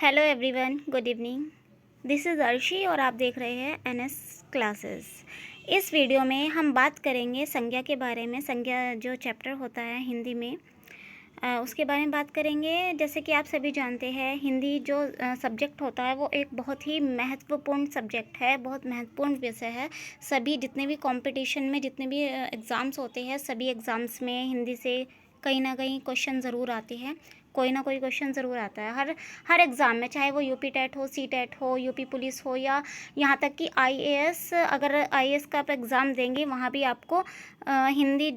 Hello everyone, good evening. This is Arshi और आप देख रहे हैं एनएस क्लासेस। इस वीडियो में हम बात करेंगे संज्ञा के बारे में। संज्ञा जो चैप्टर होता है हिंदी में, उसके बारे में बात करेंगे। जैसे कि आप सभी जानते हैं, हिंदी जो सब्जेक्ट होता है वो एक बहुत ही महत्वपूर्ण सब्जेक्ट है, बहुत महत्वपूर्ण विषय है। सभी जितने भी कंपटीशन में जितने भी एग्ज़ाम्स होते हैं, सभी एग्ज़ाम्स में हिंदी से कहीं ना कहीं क्वेश्चन ज़रूर आते हैं। कोई ना कोई क्वेश्चन ज़रूर आता है हर एग्ज़ाम में, चाहे वो यूपी टेट हो, सी टेट हो, यूपी पुलिस हो, या यहाँ तक कि आईएएस। अगर आईएएस का आप एग्ज़ाम देंगे वहाँ भी आपको हिंदी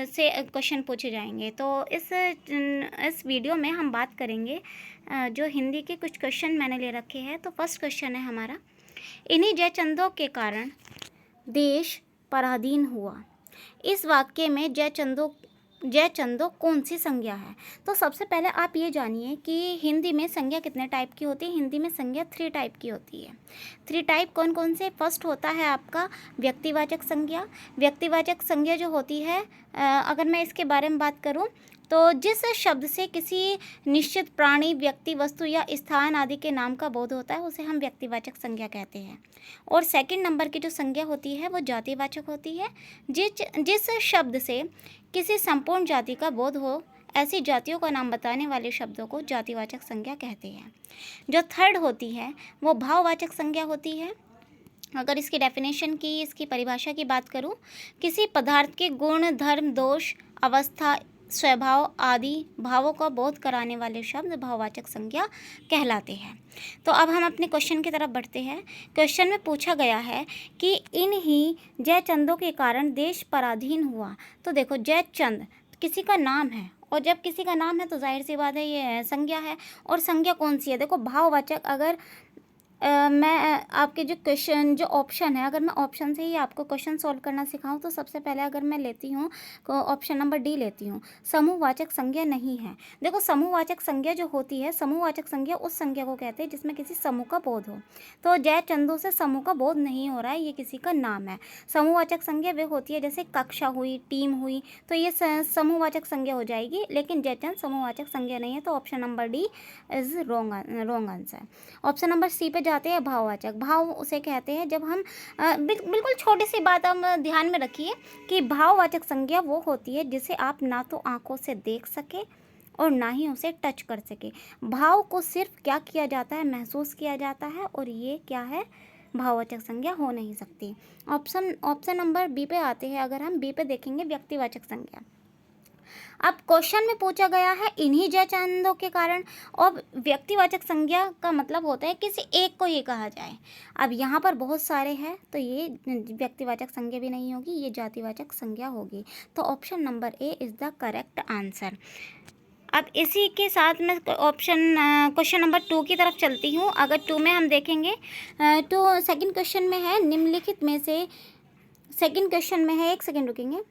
से क्वेश्चन पूछे जाएंगे। तो इस वीडियो में हम बात करेंगे जो हिंदी के कुछ क्वेश्चन मैंने ले रखे हैं। तो फर्स्ट क्वेश्चन है हमारा, इन्हीं जयचंदों के कारण देश पराधीन हुआ। इस वाक्य में जयचंदो कौन सी संज्ञा है? तो सबसे पहले आप ये जानिए कि हिंदी में संज्ञा कितने टाइप की होती है। हिंदी में संज्ञा 3 टाइप की होती है। 3 टाइप कौन कौन से? फर्स्ट होता है आपका व्यक्तिवाचक संज्ञा। व्यक्तिवाचक संज्ञा जो होती है, अगर मैं इसके बारे में बात करूं तो जिस शब्द से किसी निश्चित प्राणी, व्यक्ति, वस्तु या स्थान आदि के नाम का बोध होता है उसे हम व्यक्तिवाचक संज्ञा कहते हैं। और सेकंड नंबर की जो संज्ञा होती है वो जातिवाचक होती है। जिस शब्द से किसी संपूर्ण जाति का बोध हो, ऐसी जातियों का नाम बताने वाले शब्दों को जातिवाचक संज्ञा कहते हैं। जो थर्ड होती है वो भाववाचक संज्ञा होती है। अगर इसकी डेफिनेशन की, इसकी परिभाषा की बात करूं, किसी पदार्थ के गुण, धर्म, दोष, अवस्था, स्वभाव आदि भावों का बोध कराने वाले शब्द भाववाचक संज्ञा कहलाते हैं। तो अब हम अपने क्वेश्चन की तरफ बढ़ते हैं। क्वेश्चन में पूछा गया है कि इन्हीं जयचंदों के कारण देश पराधीन हुआ। तो देखो, जयचंद किसी का नाम है, और जब किसी का नाम है तो जाहिर सी बात है ये संज्ञा है। और संज्ञा कौन सी है? देखो, भाववाचक। अगर मैं आपके जो क्वेश्चन, जो ऑप्शन है, अगर मैं ऑप्शन से ही आपको क्वेश्चन सॉल्व करना सिखाऊं तो सबसे पहले अगर मैं लेती हूँ ऑप्शन नंबर डी लेती हूँ, समूहवाचक संज्ञा नहीं है। देखो, समूहवाचक संज्ञा जो होती है, समूहवाचक संज्ञा उस संज्ञा को कहते हैं जिसमें किसी समूह का बोध हो। तो जयचंदों से समूह का बोध नहीं हो रहा है, ये किसी का नाम है। समूहवाचक संज्ञा वे होती है जैसे कक्षा हुई, टीम हुई, तो ये समूहवाचक संज्ञा हो जाएगी। लेकिन जयचंद समूहवाचक संज्ञा नहीं है, तो option number D is wrong answer. Option number C पे जाते हैं, भाववाचक। भाव उसे कहते हैं जब हम बिल्कुल छोटी सी बात हम ध्यान में रखिए कि भाववाचक संज्ञा वो होती है जिसे आप ना तो आंखों से देख सके और ना ही उसे टच कर सके। भाव को सिर्फ क्या किया जाता है? महसूस किया जाता है, और ये क्या है? भाववाचक संज्ञा हो नहीं सकती। ऑप्शन नंबर बी पे आते हैं। अगर हम बी पे देखेंगे, व्यक्तिवाचक संज्ञा। अब क्वेश्चन में पूछा गया है इन्हीं जयचंदों के कारण, और व्यक्तिवाचक संज्ञा का मतलब होता है किसी एक को ये कहा जाए। अब यहाँ पर बहुत सारे हैं, तो ये व्यक्तिवाचक संज्ञा भी नहीं होगी, ये जातिवाचक संज्ञा होगी। तो option number A is the correct answer. अब इसी के साथ मैं क्वेश्चन नंबर 2 की तरफ चलती हूँ। अगर 2 में हम देखेंगे तो सेकंड क्वेश्चन में है, निम्नलिखित में से, सेकंड क्वेश्चन में है, एक सेकंड रुकेंगे,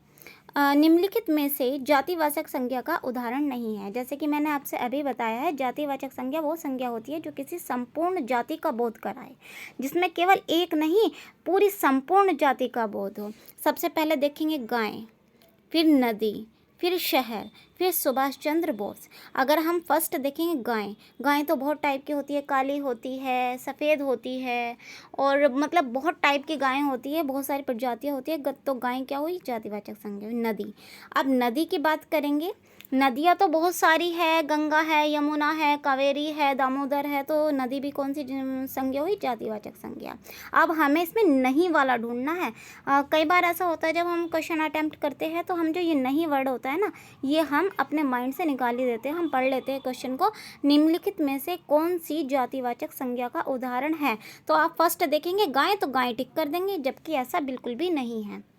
निम्नलिखित में से जातिवाचक संज्ञा का उदाहरण नहीं है। जैसे कि मैंने आपसे अभी बताया है, जातिवाचक संज्ञा वो संज्ञा होती है जो किसी संपूर्ण जाति का बोध कराए, जिसमें केवल एक नहीं, पूरी संपूर्ण जाति का बोध हो। सबसे पहले देखेंगे गाय, फिर नदी, फिर शहर, फिर सुभाष चंद्र बोस। अगर हम फर्स्ट देखेंगे गाय, गाय तो बहुत टाइप की होती है, काली होती है, सफ़ेद होती है, और मतलब बहुत टाइप की गायें होती है, बहुत सारी प्रजातियां होती है। तो गाय क्या हुई? जातिवाचक संज्ञा हुई। नदी, अब नदी की बात करेंगे, नदियाँ तो बहुत सारी है, गंगा है, यमुना है, कावेरी है, दामोदर है, तो नदी भी कौन सी संज्ञा हुई? जातिवाचक संज्ञा। अब हमें इसमें नहीं वाला ढूंढना है। कई बार ऐसा होता है जब हम क्वेश्चन अटेम्प्ट करते हैं तो हम जो ये नहीं वर्ड होता है ना, ये हम अपने माइंड से निकाल ही देते हैं। हम पढ़ लेते हैं क्वेश्चन को, निम्नलिखित में से कौन सी जातिवाचक संज्ञा का उदाहरण है। तो आप फर्स्ट देखेंगे गाय, तो गाय टिक कर देंगे, जबकि ऐसा बिल्कुल भी नहीं है।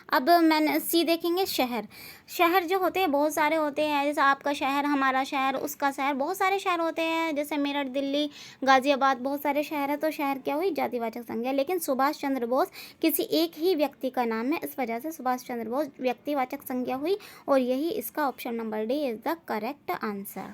अब मैंने सी देखेंगे, शहर। शहर जो होते हैं बहुत सारे होते हैं, जैसे आपका शहर, हमारा शहर, उसका शहर, बहुत सारे शहर होते हैं, जैसे मेरठ, दिल्ली, गाजियाबाद, बहुत सारे शहर है। तो शहर क्या हुई? जातिवाचक संज्ञा। लेकिन सुभाष चंद्र बोस किसी एक ही व्यक्ति का नाम है, इस वजह से सुभाष चंद्र बोस व्यक्तिवाचक संज्ञा हुई, और यही इसका option number D is the correct answer.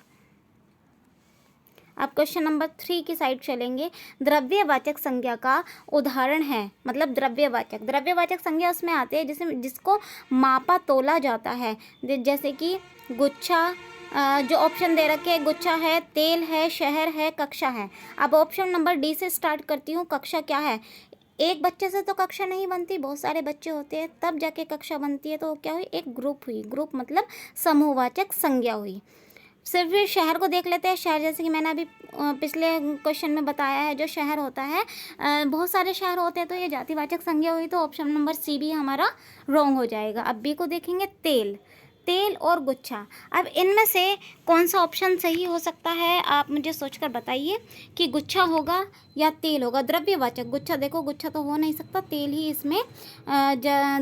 अब क्वेश्चन नंबर 3 की साइड चलेंगे। द्रव्यवाचक संज्ञा का उदाहरण है, मतलब द्रव्यवाचक संज्ञा उसमें आते हैं जिसको मापा तोला जाता है, जैसे कि गुच्छा, जो ऑप्शन दे रखे हैं, गुच्छा है, तेल है, शहर है, कक्षा है। अब ऑप्शन नंबर डी से स्टार्ट करती हूँ। कक्षा क्या है? एक बच्चे से तो कक्षा नहीं बनती, बहुत सारे बच्चे होते हैं तब जाके कक्षा बनती है। तो क्या हुई? एक ग्रुप हुई। ग्रुप मतलब समूहवाचक संज्ञा हुई। सिर्फ फिर शहर को देख लेते हैं। शहर जैसे कि मैंने अभी पिछले क्वेश्चन में बताया है, जो शहर होता है, बहुत सारे शहर होते हैं, तो ये जातिवाचक संज्ञा हुई। तो ऑप्शन नंबर सी भी हमारा रॉन्ग हो जाएगा। अब बी को देखेंगे, तेल। तेल और गुच्छा। अब इनमें से कौन सा ऑप्शन सही हो सकता है, आप मुझे सोचकर बताइए कि गुच्छा होगा या तेल होगा। द्रव्यवाचक, गुच्छा देखो, गुच्छा तो हो नहीं सकता, तेल ही इसमें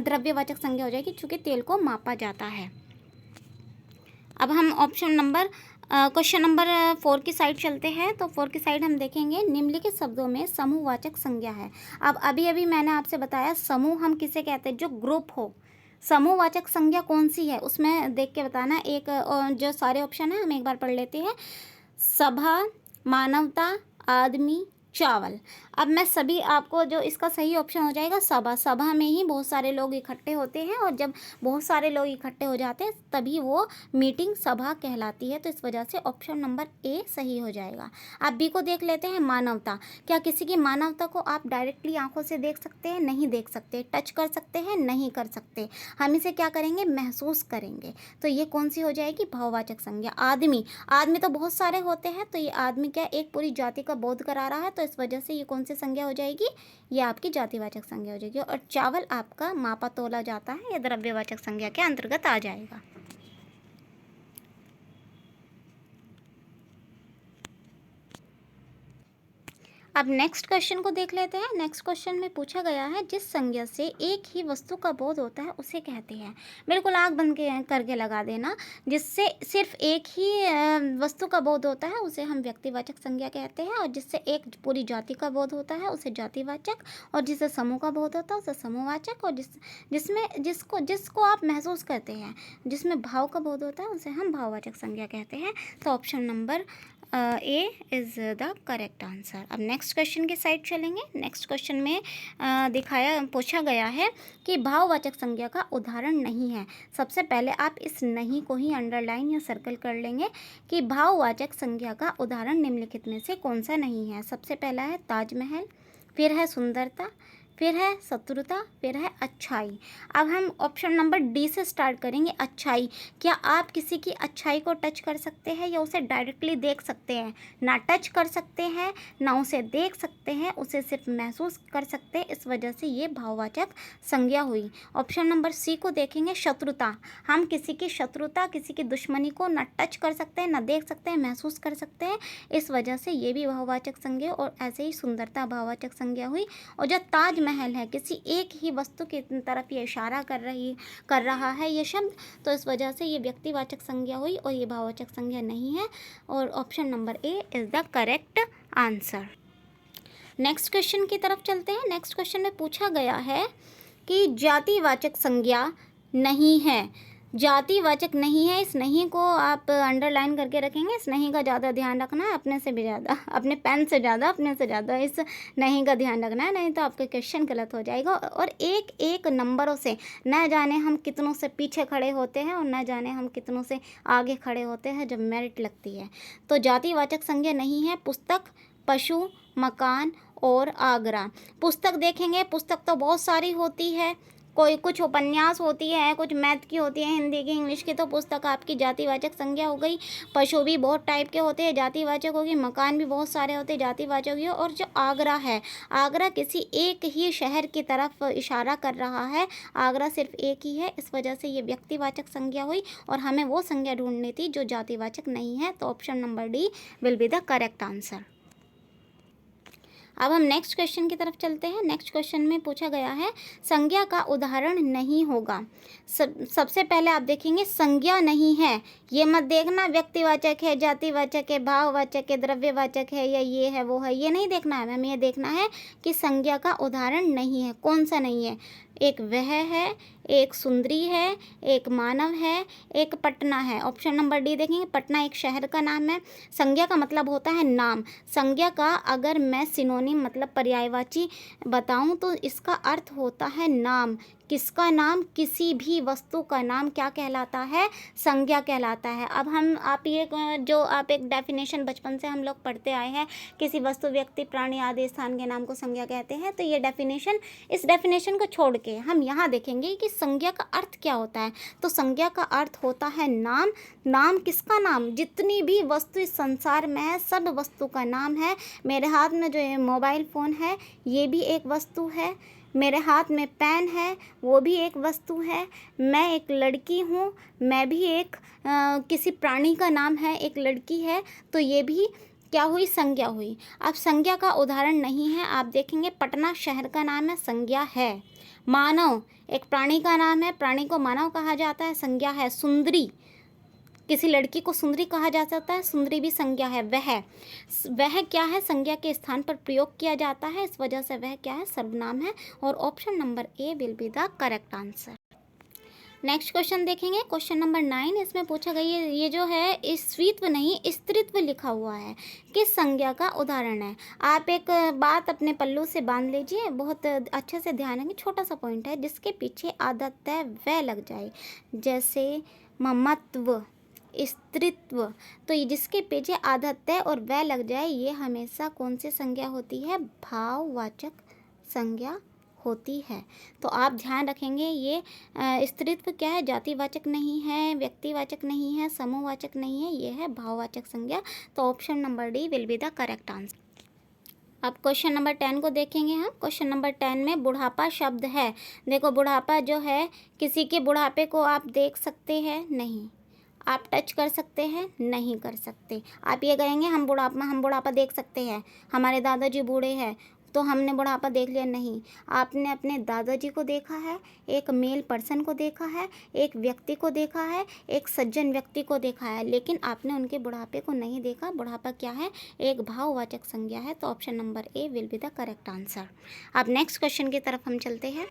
द्रव्यवाचक संज्ञा हो जाएगी, चूँकि तेल को मापा जाता है। अब हम ऑप्शन नंबर क्वेश्चन नंबर 4 की साइड चलते हैं। तो 4 की साइड हम देखेंगे, निम्नलिखित शब्दों में समूहवाचक संज्ञा है। अब अभी मैंने आपसे बताया समूह हम किसे कहते हैं? जो ग्रुप हो। समूहवाचक संज्ञा कौन सी है उसमें देख के बताना। एक जो सारे ऑप्शन है हम एक बार पढ़ लेते हैं। सभा, मानवता, आदमी, चावल। अब मैं सभी आपको, जो इसका सही ऑप्शन हो जाएगा सभा। सभा में ही बहुत सारे लोग इकट्ठे होते हैं, और जब बहुत सारे लोग इकट्ठे हो जाते हैं तभी वो मीटिंग सभा कहलाती है। तो इस वजह से ऑप्शन नंबर ए सही हो जाएगा। अब बी को देख लेते हैं, मानवता। क्या किसी की मानवता को आप डायरेक्टली आंखों से देख सकते हैं? नहीं देख सकते। टच कर सकते हैं? नहीं कर सकते। हम इसे क्या करेंगे? महसूस करेंगे। तो ये कौन सी हो जाएगी? भाववाचक संज्ञा। आदमी, आदमी तो बहुत सारे होते हैं, तो ये आदमी क्या एक पूरी जाति का बोध करा रहा है, तो इस वजह से ये कौन सी संज्ञा हो जाएगी? ये आपकी जातिवाचक संज्ञा हो जाएगी। और चावल आपका मापा तोला जाता है, ये द्रव्यवाचक संज्ञा के अंतर्गत आ जाएगा। अब नेक्स्ट क्वेश्चन को देख लेते हैं। नेक्स्ट क्वेश्चन में पूछा गया है, जिस संज्ञा से एक ही वस्तु का बोध होता है उसे कहते हैं। बिल्कुल आँख बंद करके लगा देना। जिससे सिर्फ एक ही वस्तु का बोध होता है उसे हम व्यक्तिवाचक संज्ञा कहते हैं, और जिससे एक पूरी जाति का बोध होता है उसे जातिवाचक, और जिससे समूह का बोध होता है उसे समूहवाचक, और जिसको आप महसूस करते हैं, जिसमें भाव का बोध होता है उसे हम भाववाचक संज्ञा कहते हैं। तो option number A is the correct answer. अब नेक्स्ट क्वेश्चन की साइड चलेंगे। नेक्स्ट क्वेश्चन में पूछा गया है कि भाववाचक संज्ञा का उदाहरण नहीं है। सबसे पहले आप इस नहीं को ही अंडरलाइन या सर्कल कर लेंगे कि भाववाचक संज्ञा का उदाहरण निम्नलिखित में से कौन सा नहीं है। सबसे पहला है ताजमहल, फिर है सुंदरता, फिर है शत्रुता, फिर है अच्छाई। अब हम ऑप्शन नंबर डी से स्टार्ट करेंगे, अच्छाई। क्या आप किसी की अच्छाई को टच कर सकते हैं या उसे डायरेक्टली देख सकते हैं? ना टच कर सकते हैं, ना उसे देख सकते हैं, उसे सिर्फ महसूस कर सकते हैं। इस वजह से ये भाववाचक संज्ञा हुई। ऑप्शन नंबर सी को देखेंगे, शत्रुता। हम किसी की शत्रुता, किसी की दुश्मनी को ना टच कर सकते हैं, ना देख सकते हैं, महसूस कर सकते हैं। इस वजह से ये भी भाववाचक संज्ञा, और ऐसे ही सुंदरता भाववाचक संज्ञा हुई। और जो ताजमहल है, किसी एक ही वस्तु की तरफ ये इशारा कर रहा है ये शब्द, तो इस वजह से ये व्यक्तिवाचक संज्ञा हुई और ये भाववाचक संज्ञा नहीं है। और option number A is the correct answer. Next question की तरफ चलते हैं। नेक्स्ट क्वेश्चन में पूछा गया है कि जातिवाचक संज्ञा नहीं है। जातिवाचक नहीं है, इस नहीं को आप अंडरलाइन करके रखेंगे। इस नहीं का ज़्यादा ध्यान रखना है, अपने से भी ज़्यादा, अपने पेन से ज़्यादा, अपने से ज़्यादा इस नहीं का ध्यान रखना है, नहीं तो आपका क्वेश्चन गलत हो जाएगा। और एक एक नंबरों से न जाने हम कितनों से पीछे खड़े होते हैं, और न जाने हम कितनों से आगे खड़े होते हैं जब मेरिट लगती है। तो जातिवाचक संज्ञा नहीं है पुस्तक, पशु, मकान और आगरा। पुस्तक देखेंगे, पुस्तक तो बहुत सारी होती है, कोई कुछ उपन्यास होती है, कुछ मैथ की होती है, हिंदी की, इंग्लिश की, तो पुस्तक आपकी जातिवाचक संज्ञा हो गई। पशु भी बहुत टाइप के होते हैं, जातिवाचक होगी। मकान भी बहुत सारे होते हैं, जातिवाचक होगी। और जो आगरा है, आगरा किसी एक ही शहर की तरफ इशारा कर रहा है, आगरा सिर्फ एक ही है, इस वजह से ये व्यक्तिवाचक संज्ञा हुई और हमें वो संज्ञा ढूंढनी थी जो जातिवाचक नहीं है। तो option number D will be the correct answer. अब हम नेक्स्ट क्वेश्चन की तरफ चलते हैं। नेक्स्ट क्वेश्चन में पूछा गया है, संज्ञा का उदाहरण नहीं होगा। सबसे पहले आप देखेंगे संज्ञा नहीं है, ये मत देखना व्यक्तिवाचक है, जातिवाचक है, भाववाचक है, द्रव्यवाचक है, या ये है वो है, ये नहीं देखना है। हमें ये देखना है कि संज्ञा का उदाहरण नहीं है। कौन सा नहीं है? एक वह है, एक सुंदरी है, एक मानव है, एक पटना है। ऑप्शन नंबर डी देखेंगे, पटना एक शहर का नाम है। संज्ञा का मतलब होता है नाम। संज्ञा का अगर मैं सिनोनिम मतलब पर्यायवाची बताऊं तो इसका अर्थ होता है नाम। किसका नाम, किसी भी वस्तु का नाम क्या कहलाता है, संज्ञा कहलाता है। अब हम आप ये जो आप एक डेफिनेशन बचपन से हम लोग पढ़ते आए हैं, किसी वस्तु, व्यक्ति, प्राणी आदि स्थान के नाम को संज्ञा कहते हैं। तो ये डेफिनेशन, इस डेफिनेशन को छोड़ के हम यहाँ देखेंगे कि संज्ञा का अर्थ क्या होता है। तो संज्ञा का अर्थ होता है नाम। नाम किसका नाम, जितनी भी वस्तु इस संसार में है सब वस्तु का नाम है। मेरे हाथ में जो ये मोबाइल फ़ोन है ये भी एक वस्तु है, मेरे हाथ में पेन है वो भी एक वस्तु है, मैं एक लड़की हूँ, मैं भी एक किसी प्राणी का नाम है, एक लड़की है, तो ये भी क्या हुई, संज्ञा हुई। अब संज्ञा का उदाहरण नहीं है, आप देखेंगे पटना शहर का नाम है, संज्ञा है। मानव एक प्राणी का नाम है, प्राणी को मानव कहा जाता है, संज्ञा है। सुंदरी, किसी लड़की को सुंदरी कहा जा सकता है, सुंदरी भी संज्ञा है। वह क्या है, संज्ञा के स्थान पर प्रयोग किया जाता है, इस वजह से वह क्या है, सर्वनाम है। और option number A will be the correct answer. Next question देखेंगे, क्वेश्चन नंबर 9। इसमें पूछा गया ये जो है स्त्रीत्व नहीं स्त्रीत्व लिखा हुआ है, किस संज्ञा का उदाहरण है। आप एक बात अपने पल्लू से बांध लीजिए, बहुत अच्छे से ध्यान रखेंगे, छोटा सा पॉइंट है, जिसके पीछे आदत है वह लग जाए, जैसे ममत्व, स्त्रीत्व, तो ये जिसके पीछे आदत है और वह लग जाए, ये हमेशा कौन सी संज्ञा होती है, भाववाचक संज्ञा होती है। तो आप ध्यान रखेंगे ये स्त्रीत्व क्या है, जातिवाचक नहीं है, व्यक्तिवाचक नहीं है, समूहवाचक नहीं है, ये है भाववाचक संज्ञा। तो option number D will be the correct answer. अब क्वेश्चन नंबर 10 को देखेंगे हम। क्वेश्चन नंबर 10 में बुढ़ापा शब्द है। देखो बुढ़ापा जो है, किसी के बुढ़ापे को आप देख सकते हैं, नहीं। आप टच कर सकते हैं, नहीं कर सकते। आप ये कहेंगे हम बुढ़ापा देख सकते हैं, हमारे दादाजी बूढ़े हैं तो हमने बुढ़ापा देख लिया, नहीं। आपने अपने दादाजी को देखा है, एक मेल पर्सन को देखा है, एक व्यक्ति को देखा है, एक सज्जन व्यक्ति को देखा है, लेकिन आपने उनके बुढ़ापे को नहीं देखा। बुढ़ापा क्या है, एक भाववाचक संज्ञा है। तो option number A will be the correct answer. अब नेक्स्ट क्वेश्चन की तरफ हम चलते हैं।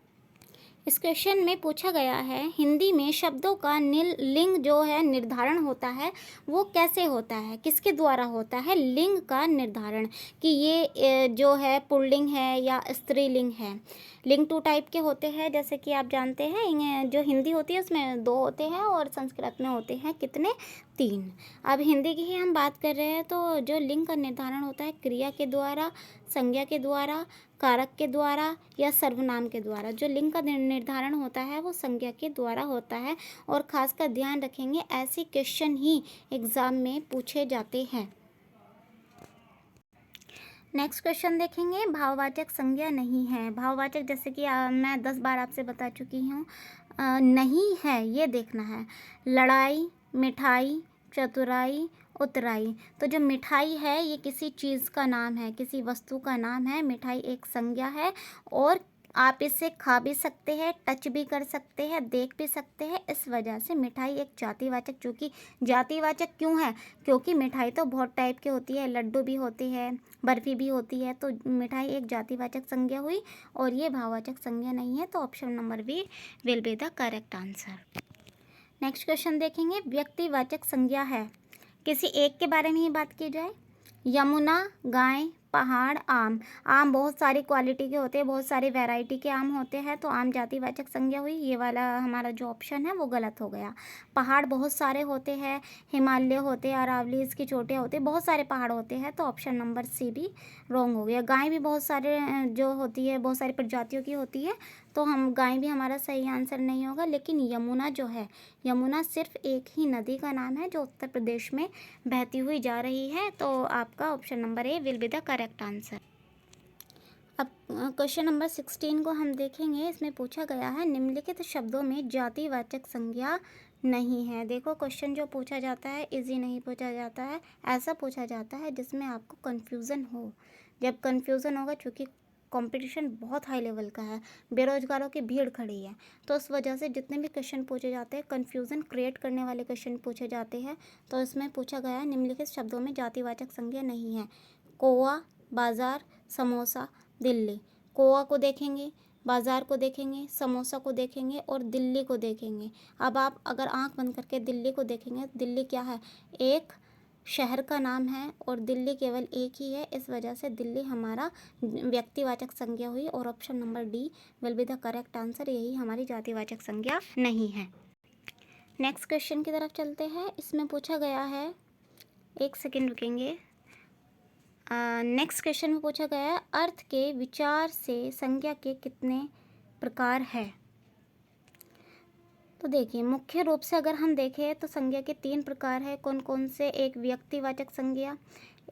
इस क्वेश्चन में पूछा गया है, हिंदी में शब्दों का लिंग जो है निर्धारण होता है वो कैसे होता है, किसके द्वारा होता है लिंग का निर्धारण, कि ये जो है पुल्लिंग है या स्त्रीलिंग है। लिंग 2 टाइप के होते हैं, जैसे कि आप जानते हैं जो हिंदी होती है उसमें 2 होते हैं और संस्कृत में होते हैं कितने, 3। अब हिंदी की ही हम बात कर रहे हैं, तो जो लिंग का निर्धारण होता है क्रिया के द्वारा, संज्ञा के द्वारा, कारक के द्वारा या सर्वनाम के द्वारा। जो लिंग का निर्धारण होता है वो संज्ञा के द्वारा होता है। और खासकर ध्यान रखेंगे ऐसे क्वेश्चन ही एग्जाम में पूछे जाते हैं। नेक्स्ट क्वेश्चन देखेंगे, भाववाचक संज्ञा नहीं है। भाववाचक जैसे कि मैं 10 बार आपसे बता चुकी हूँ, नहीं है ये देखना है। लड़ाई, मिठाई, चतुराई, उतराई। तो जो मिठाई है ये किसी चीज़ का नाम है, किसी वस्तु का नाम है। मिठाई एक संज्ञा है और आप इसे खा भी सकते हैं, टच भी कर सकते हैं, देख भी सकते हैं। इस वजह से मिठाई एक जातिवाचक, चूँकि जातिवाचक क्यों है, क्योंकि मिठाई तो बहुत टाइप की होती है, लड्डू भी होती है, बर्फ़ी भी होती है, तो मिठाई एक जातिवाचक संज्ञा हुई और ये भाववाचक संज्ञा नहीं है। तो option number B will be the correct answer. Next question देखेंगे, व्यक्तिवाचक संज्ञा है, किसी एक के बारे में ही बात की जाए। यमुना, गाय, पहाड़, आम। आम बहुत सारी क्वालिटी के होते हैं, बहुत सारी वैरायटी के आम होते हैं, तो आम जातिवाचक संज्ञा हुई। ये वाला हमारा जो ऑप्शन है वो गलत हो गया। पहाड़ बहुत सारे होते हैं, हिमालय होते हैं, अरावली इसकी चोटियाँ होती हैं, बहुत सारे पहाड़ होते हैं, तो ऑप्शन नंबर सी भी रॉन्ग हो गया। गाय भी बहुत सारे जो होती है, बहुत सारी प्रजातियों की होती है, तो हम गाय भी हमारा सही आंसर नहीं होगा। लेकिन यमुना जो है, यमुना सिर्फ एक ही नदी का नाम है जो उत्तर प्रदेश में बहती हुई जा रही है। तो आपका option number A will be the correct answer. अब क्वेश्चन नंबर 16 को हम देखेंगे। इसमें पूछा गया है, निम्नलिखित शब्दों में जातिवाचक संज्ञा नहीं है। देखो क्वेश्चन जो पूछा जाता है इजी नहीं पूछा जाता है, ऐसा पूछा जाता है जिसमें आपको कन्फ्यूज़न हो। जब कन्फ्यूज़न होगा, चूँकि कंपटीशन बहुत हाई लेवल का है, बेरोजगारों की भीड़ खड़ी है, तो उस वजह से जितने भी क्वेश्चन पूछे जाते हैं कन्फ्यूज़न क्रिएट करने वाले क्वेश्चन पूछे जाते हैं। तो इसमें पूछा गया है, निम्नलिखित शब्दों में जातिवाचक संज्ञा नहीं है। कौवा, बाज़ार, समोसा, दिल्ली। कौवा को देखेंगे, बाज़ार को देखेंगे, समोसा को देखेंगे और दिल्ली को देखेंगे। अब आप अगर आंख बंद करके दिल्ली को देखेंगे, दिल्ली क्या है, एक शहर का नाम है और दिल्ली केवल एक ही है, इस वजह से दिल्ली हमारा व्यक्तिवाचक संज्ञा हुई और option number D will be the correct answer, यही हमारी जातिवाचक संज्ञा नहीं है। नेक्स्ट क्वेश्चन की तरफ चलते हैं। इसमें पूछा गया है, एक सेकेंड रुकेंगे। नेक्स्ट क्वेश्चन में पूछा गया है अर्थ के विचार से संज्ञा के कितने प्रकार है। तो देखिए, मुख्य रूप से अगर हम देखें तो संज्ञा के 3 प्रकार है। कौन कौन से? एक व्यक्तिवाचक संज्ञा,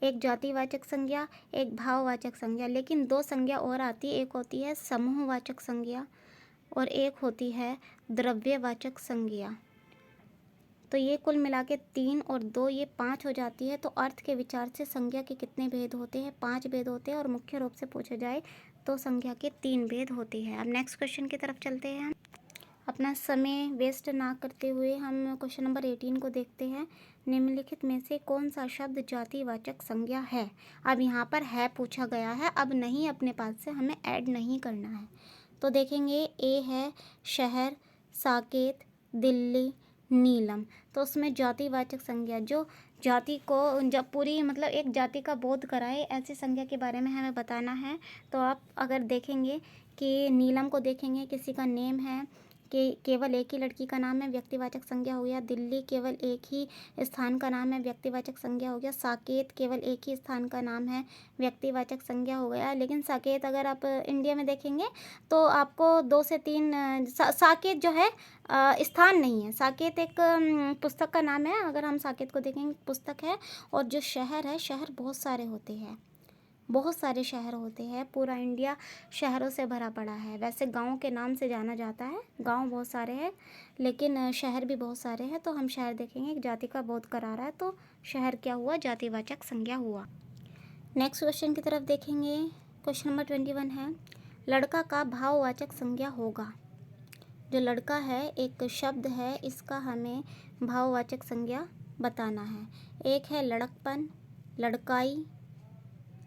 एक जातिवाचक संज्ञा, एक भाववाचक संज्ञा। लेकिन 2 संज्ञा और आती है, एक होती है समूहवाचक संज्ञा और एक होती है द्रव्यवाचक संज्ञा। तो ये कुल मिला के 3 और 2 ये 5 हो जाती है। तो अर्थ के विचार से संज्ञा के कितने भेद होते हैं? 5 भेद होते हैं और मुख्य रूप से पूछा जाए तो संज्ञा के 3 भेद होते हैं। अब नेक्स्ट क्वेश्चन की तरफ चलते हैं। अपना समय वेस्ट ना करते हुए हम क्वेश्चन नंबर 18 को देखते हैं। निम्नलिखित में से कौन सा शब्द जातिवाचक संज्ञा है? अब यहाँ पर है पूछा गया है, अब नहीं अपने पास से हमें ऐड नहीं करना है। तो देखेंगे, ए है शहर, साकेत, दिल्ली, नीलम। तो उसमें जातिवाचक संज्ञा जो जाति को जब पूरी मतलब एक जाति का बोध कराए ऐसी संज्ञा के बारे में हमें बताना है। तो आप अगर देखेंगे कि नीलम को देखेंगे, किसी का नेम है कि केवल एक ही लड़की का नाम है, व्यक्तिवाचक संज्ञा हो गया। दिल्ली केवल एक ही स्थान का नाम है, व्यक्तिवाचक संज्ञा हो गया। साकेत केवल एक ही स्थान का नाम है, व्यक्तिवाचक संज्ञा हो गया। लेकिन साकेत अगर आप इंडिया में देखेंगे तो आपको 2 से 3 साकेत जो है स्थान नहीं है। साकेत एक पुस्तक का नाम है। अगर हम साकेत को देखेंगे पुस्तक है। और जो शहर है, शहर बहुत सारे होते हैं, बहुत सारे शहर होते हैं। पूरा इंडिया शहरों से भरा पड़ा है। वैसे गांव के नाम से जाना जाता है, गांव बहुत सारे हैं लेकिन शहर भी बहुत सारे हैं। तो हम शहर देखेंगे, एक जाति का बोध करा रहा है तो शहर क्या हुआ? जातिवाचक संज्ञा हुआ। नेक्स्ट क्वेश्चन की तरफ देखेंगे। क्वेश्चन नंबर 21 है, लड़का का भाववाचक संज्ञा होगा। जो लड़का है एक शब्द है, इसका हमें भाववाचक संज्ञा बताना है। एक है लड़कपन, लड़काई,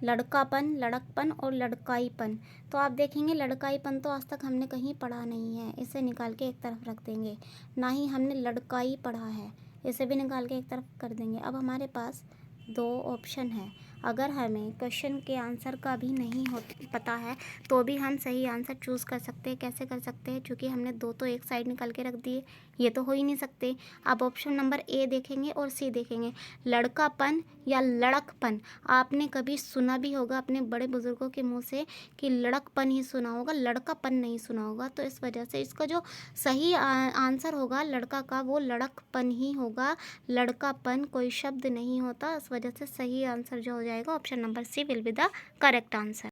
लड़कापन, लड़कपन और लड़काईपन। तो आप देखेंगे लड़काईपन तो आज तक हमने कहीं पढ़ा नहीं है, इसे निकाल के एक तरफ रख देंगे। ना ही हमने लड़काई पढ़ा है, इसे भी निकाल के एक तरफ कर देंगे। अब हमारे पास 2 ऑप्शन है। अगर हमें क्वेश्चन के आंसर का भी नहीं पता है तो भी हम सही आंसर चूज़ कर सकते हैं। कैसे कर सकते हैं? क्योंकि हमने 2 तो एक साइड निकाल के रख दिए, ये तो हो ही नहीं सकते। अब ऑप्शन नंबर ए देखेंगे और सी देखेंगे। लड़कापन या लड़कपन, आपने कभी सुना भी होगा अपने बड़े बुजुर्गों के मुंह से कि लड़कपन ही सुना होगा, लड़कापन नहीं सुना होगा। तो इस वजह से इसका जो सही आंसर होगा लड़का का, वो लड़कपन ही होगा। लड़कापन कोई शब्द नहीं होता। इस वजह से सही आंसर जो हो जाएगा option number C will be the correct answer.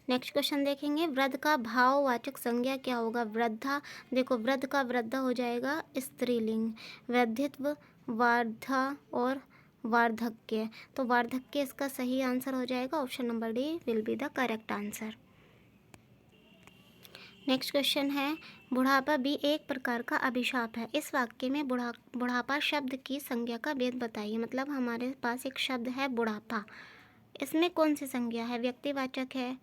Next question देखेंगे, वृद्ध का भाववाचक संज्ञा क्या होगा? वृद्धा, देखो वृद्ध का वृद्धा हो जाएगा स्त्रीलिंग। वृद्धित्व, वार्धा और वार्धक्य। तो वार्धक्य इसका सही आंसर हो जाएगा, option number D will be the correct answer. Next question है, बुढ़ापा भी एक प्रकार का अभिशाप है। इस वाक्य में बुढ़ापा शब्द की संज्ञा का भेद बताइए। मतलब हमारे पास एक शब्द है बुढ़ापा, इसमें कौन सी संज्ञा है? व्यक्तिवाचक है,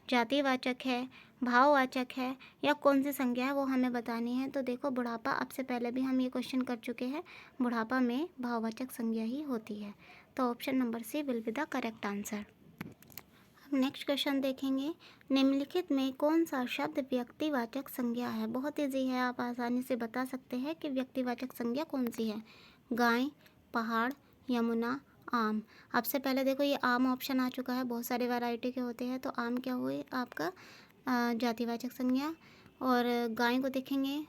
जातिवाचक है, भाववाचक है या कौन सी संज्ञा है, वो हमें बतानी है। तो देखो बुढ़ापा, अब से पहले भी हम ये क्वेश्चन कर चुके हैं, बुढ़ापा में भाववाचक संज्ञा ही होती है। तो option number C will be the correct answer. अब नेक्स्ट क्वेश्चन देखेंगे, निम्नलिखित में कौन सा शब्द व्यक्तिवाचक संज्ञा है? बहुत ईजी है, आप आसानी से बता सकते हैं कि व्यक्तिवाचक संज्ञा कौन सी है। गाय, पहाड़, यमुना, आम। अब से पहले देखो ये आम ऑप्शन आ चुका है, बहुत सारे वैरायटी के होते हैं। तो आम क्या हुए आपका जातिवाचक संज्ञा। और गाय को देखेंगे,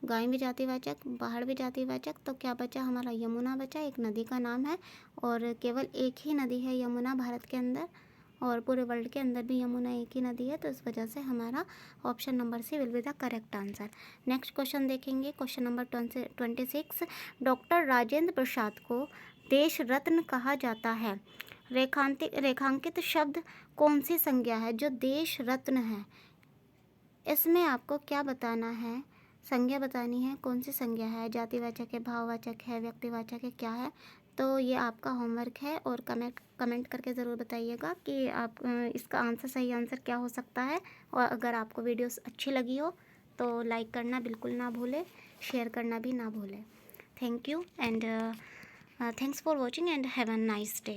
गाय भी जातिवाचक, पहाड़ भी जातिवाचक। तो क्या बचा हमारा? यमुना बचा, एक नदी का नाम है और केवल एक ही नदी है यमुना भारत के अंदर, और पूरे वर्ल्ड के अंदर भी यमुना एक ही नदी है। तो इस वजह से हमारा option number C will be the correct answer. Next question देखेंगे, question number 26, doctor Rajendra Prasad को देश रत्न कहा जाता है। रेखांकित शब्द कौन सी संज्ञा है जो देश रत्न है? इसमें आपको क्या बताना है? संज्ञा बतानी है, कौन सी संज्ञा है? जातिवाचक है, भाववाचक है, व्यक्तिवाचक है, क्या है? तो ये आपका होमवर्क है और कमेंट करके ज़रूर बताइएगा कि आप इसका आंसर, सही आंसर क्या हो सकता है। और अगर आपको वीडियोस अच्छी लगी हो तो लाइक करना बिल्कुल ना भूलें, शेयर करना भी ना भूलें। Thank you and thanks for watching and have a nice day.